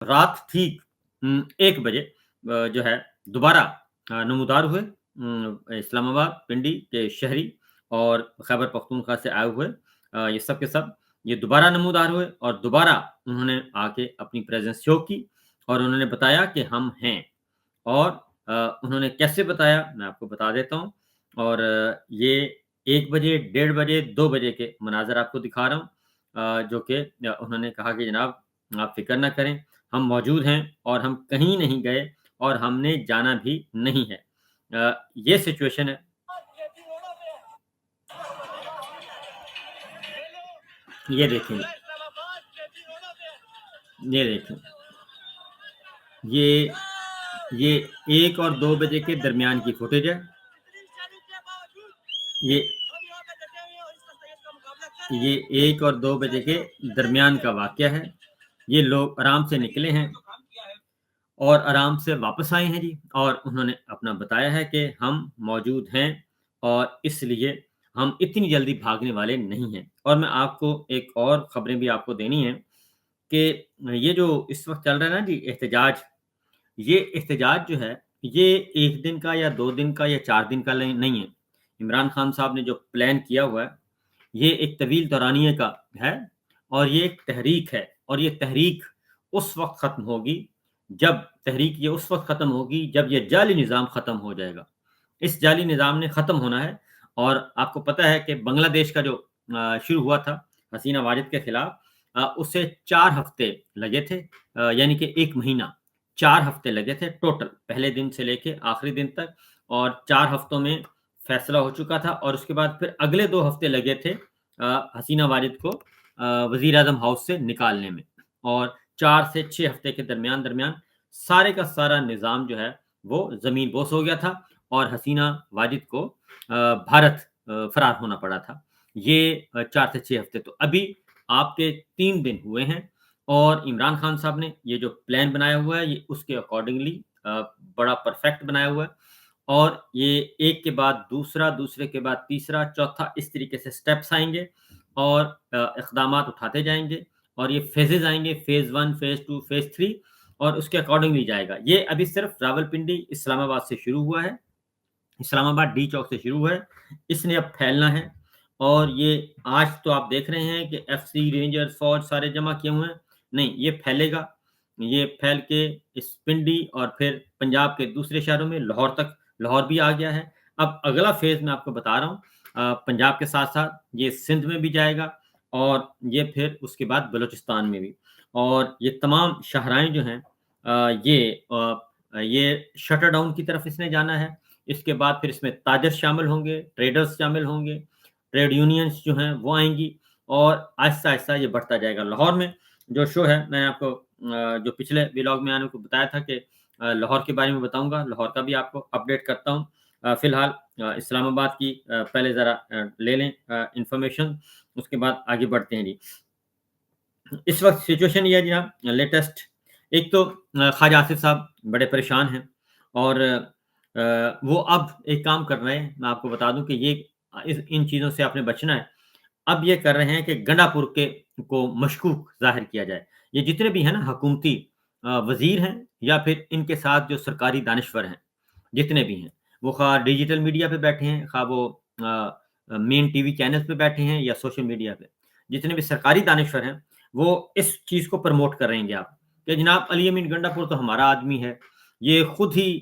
رات ٹھیک 1 بجے جو ہے دوبارہ نمودار ہوئے اسلام آباد پنڈی کے شہری اور خیبر پختونخوا سے آئے ہوئے یہ سب کے سب یہ دوبارہ نمودار ہوئے اور دوبارہ انہوں نے آ کے اپنی پریزنس شو کی اور انہوں نے بتایا کہ ہم ہیں اور انہوں نے کیسے بتایا میں آپ کو بتا دیتا ہوں اور یہ 1 بجے 1:30 بجے 2 بجے کے مناظر آپ کو دکھا رہا ہوں جو کہ انہوں نے کہا کہ جناب آپ فکر نہ کریں ہم موجود ہیں اور ہم کہیں نہیں گئے اور ہم نے جانا بھی نہیں ہے یہ سچویشن ہے یہ دیکھیں یہ دیکھیں یہ یہ 1 اور 2 بجے کے درمیان کی فوٹیج ہے یہ یہ 1 اور 2 بجے کے درمیان کا واقعہ ہے یہ لوگ آرام سے نکلے ہیں اور آرام سے واپس آئے ہیں جی اور انہوں نے اپنا بتایا ہے کہ ہم موجود ہیں اور اس لیے ہم اتنی جلدی بھاگنے والے نہیں ہیں اور میں آپ کو ایک اور خبریں بھی آپ کو دینی ہیں کہ یہ جو اس وقت چل رہا ہے نا جی احتجاج جو ہے یہ 1 دن کا یا 2 دن کا یا 4 دن کا نہیں ہے عمران خان صاحب نے جو پلان کیا ہوا ہے یہ ایک طویل دورانیے کا ہے اور یہ ایک تحریک ہے اور یہ تحریک اس وقت ختم ہوگی جب یہ جعلی نظام ختم ہو جائے گا اس جعلی نظام نے ختم ہونا ہے اور آپ کو پتہ ہے کہ بنگلہ دیش کا جو شروع ہوا تھا حسینہ واجد کے خلاف اسے 4 ہفتے لگے تھے یعنی کہ 1 مہینہ 4 ہفتے لگے تھے ٹوٹل پہلے دن سے لے کے آخری دن تک اور 4 ہفتوں میں فیصلہ ہو چکا تھا اور اس کے بعد پھر اگلے 2 ہفتے لگے تھے حسینہ واجد کو وزیر اعظم ہاؤس سے نکالنے میں اور 4 سے 6 ہفتے کے درمیان سارے کا سارا نظام جو ہے وہ زمین بوس ہو گیا تھا اور حسینہ واجد کو بھارت فرار ہونا پڑا تھا یہ 4 سے 6 ہفتے تو ابھی آپ کے 3 دن ہوئے ہیں اور عمران خان صاحب نے یہ جو پلان بنایا ہوا ہے یہ اس کے اکارڈنگلی بڑا پرفیکٹ بنایا ہوا ہے اور یہ ایک کے بعد دوسرا دوسرے کے بعد تیسرا چوتھا اس طریقے سے سٹیپس آئیں گے اور اقدامات اٹھاتے جائیں گے اور یہ فیزز آئیں گے فیز 1 فیز 2 فیز 3 اور اس کے اکارڈنگلی جائے گا یہ ابھی صرف راولپنڈی اسلام آباد سے شروع ہوا ہے اسلام آباد ڈی چوک سے شروع ہوا ہے اس نے اب پھیلنا ہے اور یہ آج تو آپ دیکھ رہے ہیں کہ ایف سی رینجر فوج سارے جمع کیے ہوئے ہیں نہیں یہ پھیلے گا یہ پھیل کے اس پنڈی اور پھر پنجاب کے دوسرے شہروں میں لاہور بھی آ گیا ہے اب اگلا فیز میں آپ کو بتا رہا ہوں پنجاب کے ساتھ ساتھ یہ سندھ میں بھی جائے گا اور یہ پھر اس کے بعد بلوچستان میں بھی اور یہ تمام شاہراہیں جو ہیں یہ شٹر ڈاؤن کی طرف اس نے جانا ہے اس کے بعد پھر اس میں تاجر شامل ہوں گے ٹریڈرز شامل ہوں گے ٹریڈ یونینز جو ہیں وہ آئیں گی اور آہستہ آہستہ یہ بڑھتا جائے گا لاہور میں جو شو ہے میں نے آپ کو جو پچھلے ولاگ میں آنے کو بتایا تھا کہ لاہور کے بارے میں بتاؤں گا لاہور کا بھی آپ کو اپڈیٹ کرتا ہوں فی الحال اسلام آباد کی پہلے ذرا لے لیں انفارمیشن اس کے بعد آگے بڑھتے ہیں جی اس وقت سچویشن یہ ہے جی لیٹسٹ ایک تو خواجہ آصف صاحب بڑے پریشان ہیں اور وہ اب ایک کام کر رہے ہیں میں آپ کو بتا دوں کہ یہ ان چیزوں سے آپ نے بچنا ہے اب یہ کر رہے ہیں کہ گنڈا پور کو مشکوک ظاہر کیا جائے یہ جتنے بھی ہیں نا حکومتی وزیر ہیں یا پھر ان کے ساتھ جو سرکاری دانشور ہیں جتنے بھی ہیں وہ خواہ ڈیجیٹل میڈیا پہ بیٹھے ہیں خواہ وہ مین ٹی وی چینلز پہ بیٹھے ہیں یا سوشل میڈیا پہ جتنے بھی سرکاری دانشور ہیں وہ اس چیز کو پروموٹ کر رہے ہیں آپ کہ جناب علی امین گنڈا پور تو ہمارا آدمی ہے یہ خود ہی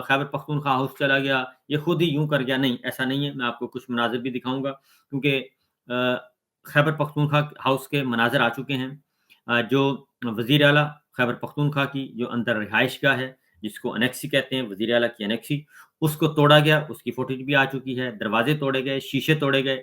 خیبر پختونخوا ہاؤس چلا گیا یہ خود ہی یوں کر گیا نہیں ایسا نہیں ہے میں آپ کو کچھ مناظر بھی دکھاؤں گا کیونکہ خیبر پختونخوا ہاؤس کے مناظر آ چکے ہیں جو وزیر اعلیٰ خیبر پختونخوا کی جو اندر رہائش گاہ ہے جس کو انیکسی کہتے ہیں وزیر اعلیٰ کی انیکسی اس کو توڑا گیا اس کی فوٹیج بھی آ چکی ہے دروازے توڑے گئے شیشے توڑے گئے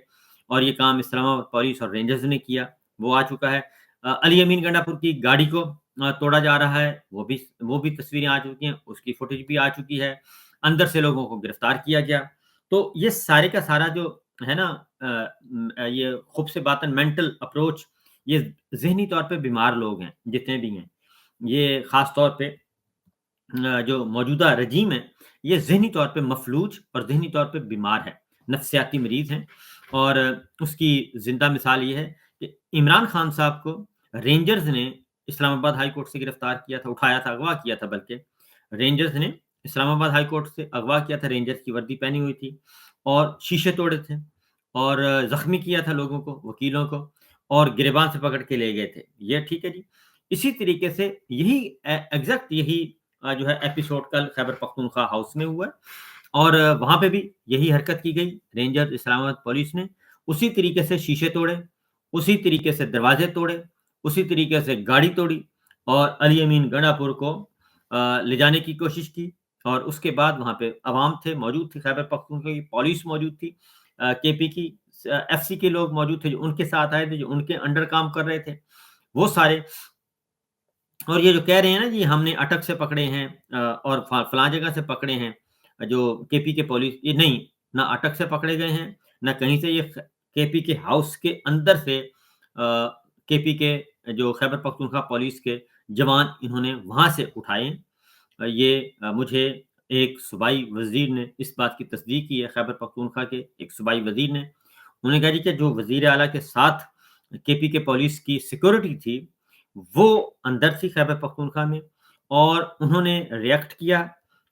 اور یہ کام اسلام آباد پولیس اور رینجرز نے کیا وہ آ چکا ہے علی امین گنڈا پور کی گاڑی کو توڑا جا رہا ہے وہ بھی تصویریں آ چکی ہیں اس کی فوٹیج بھی آ چکی ہے اندر سے لوگوں کو گرفتار کیا گیا تو یہ سارے کا سارا جو ہے نا یہ خوب سے باتن مینٹل اپروچ یہ ذہنی طور پہ بیمار لوگ ہیں جتنے بھی ہیں یہ خاص طور پہ جو موجودہ رجیم ہے یہ ذہنی طور پہ مفلوج اور ذہنی طور پہ بیمار ہے نفسیاتی مریض ہیں اور اس کی زندہ مثال یہ ہے کہ عمران خان صاحب کو رینجرز نے इस्लामाबाद हाई कोर्ट से गिरफ्तार किया था, उठाया था, अगवा किया था बल्कि। रेंजर्स ने इस्लामाबाद हाई कोर्ट से अगवा किया था, रेंजर्स की वर्दी पहनी हुई थी और शीशे तोड़े थे और ज़ख्मी किया था लोगों को, वकीलों को और गिरबान से पकड़ के ले गए थे। ये ठीक है जी। इसी तरीके से यही एग्ज़ैक्ट यही जो है एपिसोड कल खैबर पख्तूनख्वा हाउस में हुआ और वहाँ पे भी यही हरकत की गई। रेंजर इस्लामाबाद पुलिस ने उसी तरीके से शीशे तोड़े, उसी तरीके से दरवाजे तोड़े, उसी तरीके से गाड़ी तोड़ी और अली अमीन गंडापुर को ले जाने की कोशिश की और उसके बाद वहाँ पे अवाम थे, मौजूद थे, खैबर पख्तूनख्वा की पुलिस मौजूद थी, केपी की एफसी के लोग मौजूद थे, जो उनके साथ आए थे, जो उनके अंडर काम कर रहे थे, वो सारे। और ये जो कह रहे हैं ना जी हमने अटक से पकड़े हैं और फलां जगह से पकड़े हैं, जो केपी के पुलिस, ये नहीं, ना अटक से पकड़े गए हैं, ना कहीं से, ये केपी के हाउस के अंदर से केपी के जो खैबर पख्तूनख्वा पुलिस के जवान इन्होंने वहां से उठाए। ये मुझे एक सूबाई वजीर ने इस बात की तस्दीक की है, खैबर पख्तूनख्वा के एक सूबाई वजीर ने। उन्होंने कहा जी कि जो वजीर आला के साथ केपी के पुलिस की सिक्योरिटी थी, वो अंदर थी खैबर पख्तूनख्वा में और उन्होंने रिएक्ट किया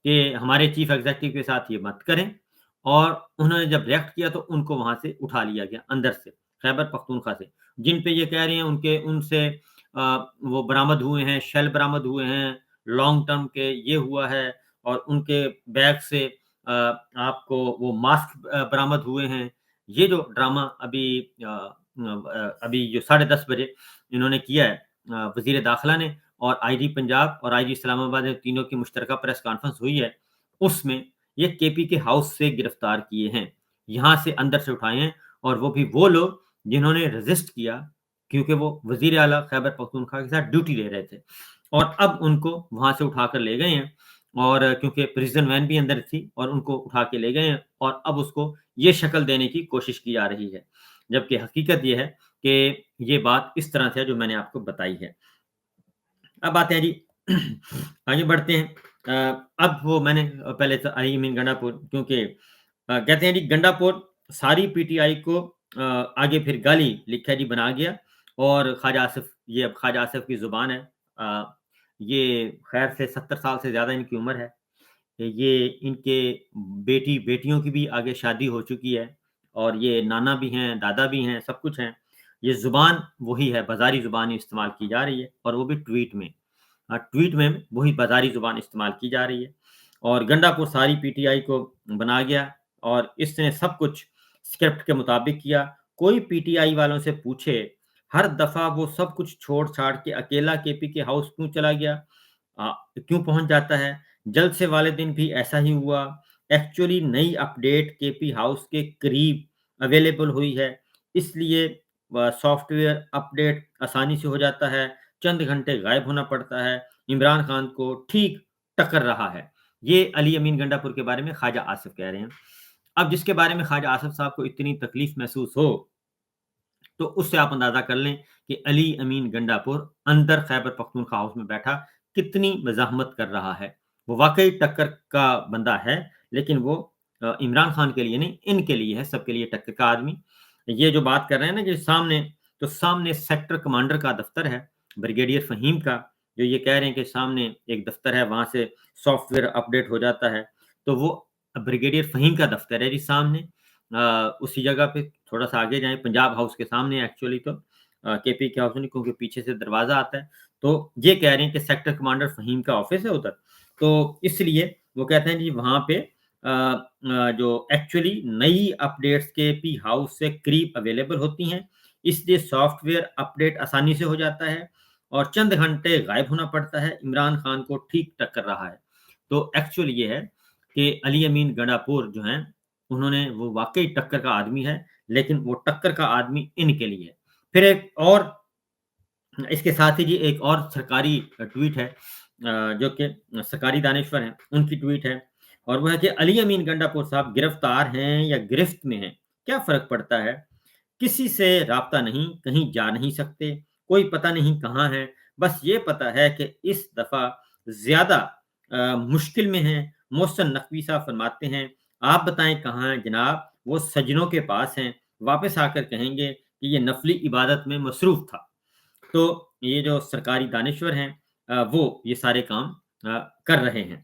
कि हमारे चीफ एग्जीक्यूटिव के साथ ये मत करें और उन्होंने जब रिएक्ट किया तो उनको वहां से उठा लिया गया अंदर से, खैबर पख्तूनख्वा से। जिन पे ये कह रहे हैं उनके उनसे वो बरामद हुए हैं, शेल बरामद हुए हैं, लॉन्ग टर्म के ये हुआ है और उनके बैग से आपको वो मास्क बरामद हुए हैं। ये जो ड्रामा अभी जो 10:30 बजे इन्होंने किया है वजीर दाखिला ने और आईजी पंजाब और आईजी इस्लामाबाद ने, तीनों की मुश्तरका प्रेस कॉन्फ्रेंस हुई है, उसमें ये केपी के हाउस से गिरफ्तार किए हैं, यहाँ से अंदर से उठाए हैं और वो भी वो लोग जिन्होंने रेजिस्ट किया क्योंकि वो वजीर आला खैबर पख्तूनख्वा के साथ ड्यूटी ले रहे थे और अब उनको वहां से उठाकर ले गए हैं और क्योंकि प्रिजन वैन भी अंदर थी और उनको उठा के ले गए हैं और अब उसको ये शक्ल देने की कोशिश की जा रही है, जबकि हकीकत ये है कि ये बात इस तरह से है जो मैंने आपको बताई है। अब आते हैं जी आगे बढ़ते हैं। अब वो मैंने पहले तो अली अमीन गंडापुर, क्योंकि कहते हैं जी गंडापुर सारी पीटीआई को आगे फिर गाली लिखा जी बना गया और ख्वाजा आसिफ, ये अब ख्वाजा आसिफ की जुबान है। ये खैर से 70 साल से ज़्यादा इनकी उम्र है। ये इनके बेटी बेटियों की भी आगे शादी हो चुकी है और ये नाना भी हैं, दादा भी हैं, सब कुछ हैं। ये ज़ुबान वही है, बाज़ारी ज़ुबान ही इस्तेमाल की जा रही है और वो भी ट्वीट में। ट्वीट में वही बाज़ारी ज़ुबान इस्तेमाल की जा रही है और गंडापुर सारी पीटीआई को बना गया और इसने सब कुछ स्क्रिप्ट के मुताबिक किया। कोई पीटीआई वालों से पूछे, हर दफ़ा वो सब कुछ छोड़-छाड़ के अकेला केपी के हाउस क्यों चला गया? क्यों पहुँच जाता है? जल्द से वाले दिन भी ऐसा ही हुआ। एक्चुअली नई अपडेट केपी हाउस के करीब अवेलेबल हुई है, इसलिए सॉफ्टवेयर अपडेट आसानी से हो जाता है, चंद घंटे गायब होना पड़ता है, इमरान खान को ठीक टक्कर रहा है। ये अली अमीन गंडापुर के बारे में ख्वाजा आसिफ कह रहे हैं। अब जिसके बारे में ख्वाजा आसिफ साहब को इतनी तकलीफ महसूस हो, तो उससे आप अंदाज़ा कर लें कि अली अमीन गंडापुर अंदर खैबर पख्तूनख्वा हाउस में बैठा कितनी मज़ाहमत कर रहा है। वो वाक़ई टक्कर का बंदा है, लेकिन वो इमरान खान के लिए नहीं, इनके लिए है, सबके लिए टक्कर का आदमी। ये जो बात कर रहे हैं ना कि सामने, तो सामने सेक्टर कमांडर का दफ़्तर है, ब्रिगेडियर फ़हीम का, जो ये कह रहे हैं कि सामने एक दफ़्तर है, वहाँ से सॉफ्टवेयर अपडेट हो जाता है। तो वो ब्रिगेडियर फ़हीम का दफ़्तर है जी सामने। उसी जगह पे थोड़ा-सा आगे जाएँ, पंजाब हाउस के सामने एक्चुअली तो केपी के हाउस नहीं, क्योंकि पीछे से दरवाज़ा आता है। तो ये कह रहे हैं कि सेक्टर कमांडर फ़हीम का ऑफ़िस है उधर। तो इसलिए वो कहते हैं जी वहाँ पे जो एक्चुअली नई अपडेट्स केपी हाउस से करीब अवेलेबल होती हैं, इसलिए सॉफ्टवेयर अपडेट आसानी से हो जाता है और चंद घंटे गायब होना पड़ता है, इमरान खान को ठीक-ठाक कर रहा है। तो एक्चुअल ये है कि अली अमीन गंडापुर जो हैं, उन्होंने वो वाक़ई टक्कर का आदमी है, लेकिन वो टक्कर का आदमी इनके लिए है। फिर एक और इसके साथ ही जी एक और सरकारी ट्वीट है जो कि सरकारी दानिश्वर हैं, उनकी ट्वीट है और वो है कि अली अमीन गंडापुर साहब गिरफ्तार हैं या गिरफ्त में हैं, क्या फ़र्क पड़ता है? किसी से राब्ता नहीं, कहीं जा नहीं सकते, कोई पता नहीं कहाँ हैं, बस ये पता है कि इस दफ़ा ज़्यादा मुश्किल में हैं। मोहसिन नकवी साहब फरमाते हैं, आप बताएँ कहाँ हैं जनाब? वो सज्जनों के पास हैं, वापस आकर कहेंगे कि ये नफ़ली इबादत में मसरूफ़ था। तो یہ جو سرکاری دانشور ہیں وہ یہ سارے کام کر رہے ہیں